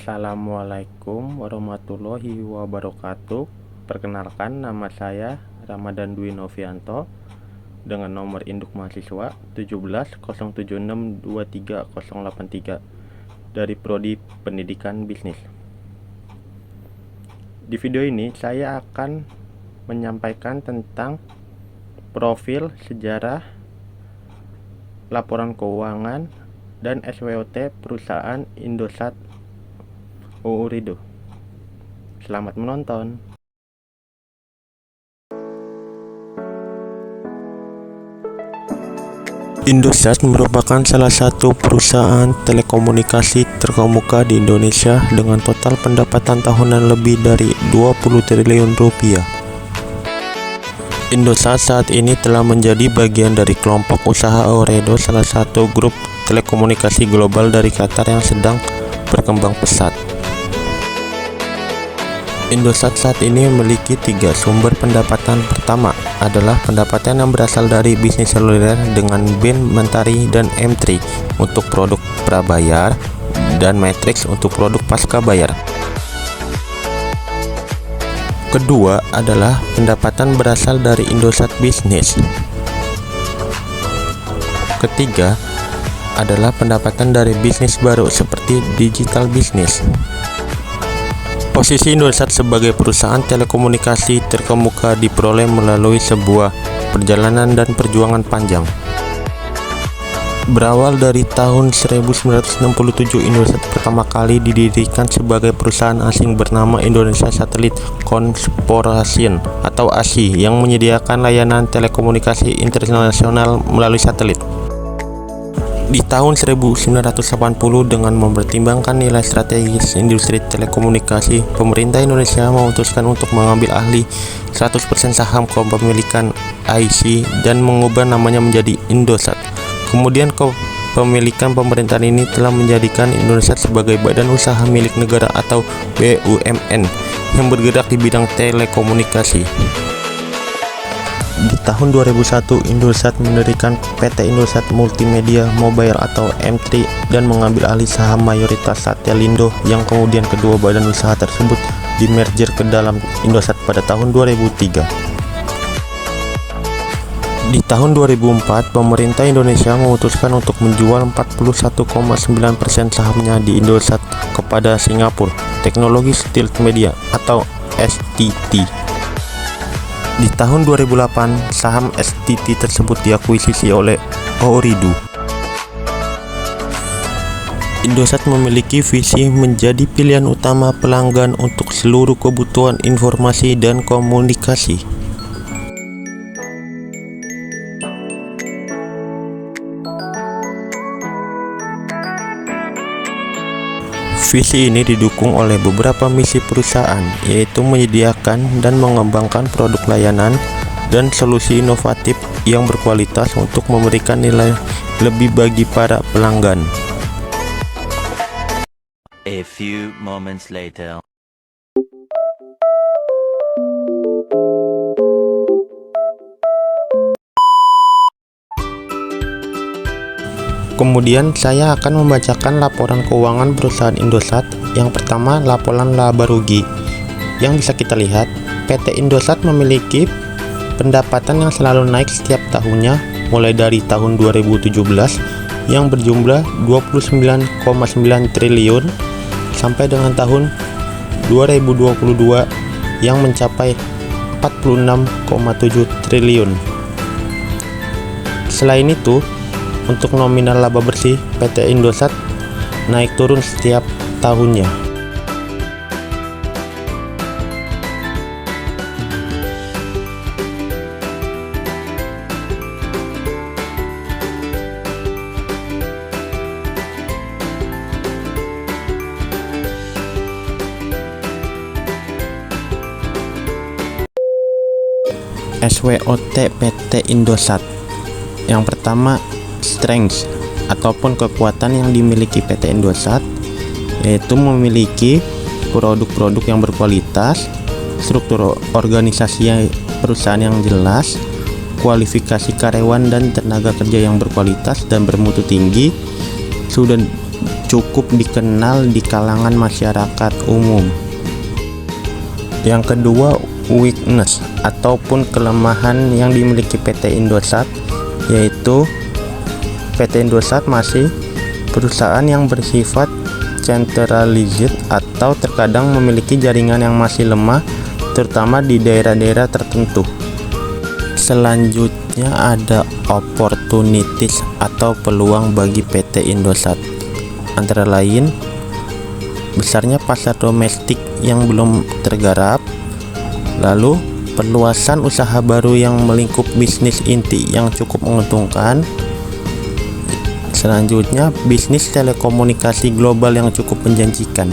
Assalamualaikum warahmatullahi wabarakatuh. Perkenalkan, nama saya Ramadan Dwi Novianto dengan nomor induk mahasiswa 17076230083 dari Prodi Pendidikan Bisnis. Di video ini saya akan menyampaikan tentang profil, sejarah, laporan keuangan, dan SWOT perusahaan Indosat Ooredoo. Selamat menonton. Indosat merupakan salah satu perusahaan telekomunikasi terkemuka di Indonesia dengan total pendapatan tahunan lebih dari 20 triliun rupiah. Indosat saat ini telah menjadi bagian dari kelompok usaha Ooredoo, salah satu grup telekomunikasi global dari Qatar yang sedang berkembang pesat. Indosat saat ini memiliki 3 sumber pendapatan. Pertama adalah pendapatan yang berasal dari bisnis seluler dengan BIN Mentari dan M3 untuk produk prabayar dan Matrix untuk produk pasca bayar. Kedua adalah pendapatan berasal dari Indosat Bisnis. Ketiga adalah pendapatan dari bisnis baru seperti digital business. Posisi Indosat sebagai perusahaan telekomunikasi terkemuka diperoleh melalui sebuah perjalanan dan perjuangan panjang. Berawal dari tahun 1967, Indosat pertama kali didirikan sebagai perusahaan asing bernama Indonesia Satellite Corporation atau ASI yang menyediakan layanan telekomunikasi internasional melalui satelit. Di tahun 1980, dengan mempertimbangkan nilai strategis industri telekomunikasi, pemerintah Indonesia memutuskan untuk mengambil alih 100% saham kepemilikan ASI dan mengubah namanya menjadi Indosat. Kemudian kepemilikan pemerintahan ini telah menjadikan Indosat sebagai badan usaha milik negara atau BUMN yang bergerak di bidang telekomunikasi. Di tahun 2001, Indosat mendirikan PT Indosat Multimedia Mobile atau M3 dan mengambil alih saham mayoritas Satellindo, yang kemudian kedua badan usaha tersebut dimerger ke dalam Indosat pada tahun 2003. Di tahun 2004, pemerintah Indonesia memutuskan untuk menjual 41,9% sahamnya di Indosat kepada Singapore Technology Stealth Media atau STT. Di tahun 2008, saham STT tersebut diakuisisi oleh Ooredoo. Indosat memiliki visi menjadi pilihan utama pelanggan untuk seluruh kebutuhan informasi dan komunikasi. Visi ini didukung oleh beberapa misi perusahaan, yaitu menyediakan dan mengembangkan produk layanan dan solusi inovatif yang berkualitas untuk memberikan nilai lebih bagi para pelanggan. A few moments later. Kemudian saya akan membacakan laporan keuangan perusahaan Indosat. Yang pertama, laporan laba rugi. Yang bisa kita lihat, PT Indosat memiliki pendapatan yang selalu naik setiap tahunnya, mulai dari tahun 2017 yang berjumlah 29,9 triliun sampai dengan tahun 2022 yang mencapai 46,7 triliun. Selain itu, untuk nominal laba bersih, PT Indosat naik turun setiap tahunnya. SWOT PT Indosat. Yang pertama, strengths ataupun kekuatan yang dimiliki PT Indosat, yaitu memiliki produk-produk yang berkualitas, struktur organisasi perusahaan yang jelas, kualifikasi karyawan dan tenaga kerja yang berkualitas dan bermutu tinggi, cukup dikenal di kalangan masyarakat umum. Yang kedua, weakness ataupun kelemahan yang dimiliki PT Indosat, yaitu PT Indosat masih perusahaan yang bersifat centralized atau terkadang memiliki jaringan yang masih lemah, terutama di daerah-daerah tertentu. Selanjutnya ada opportunities atau peluang bagi PT Indosat, antara lain besarnya pasar domestik yang belum tergarap, lalu perluasan usaha baru yang melingkup bisnis inti yang cukup menguntungkan. Selanjutnya, bisnis telekomunikasi global yang cukup menjanjikan.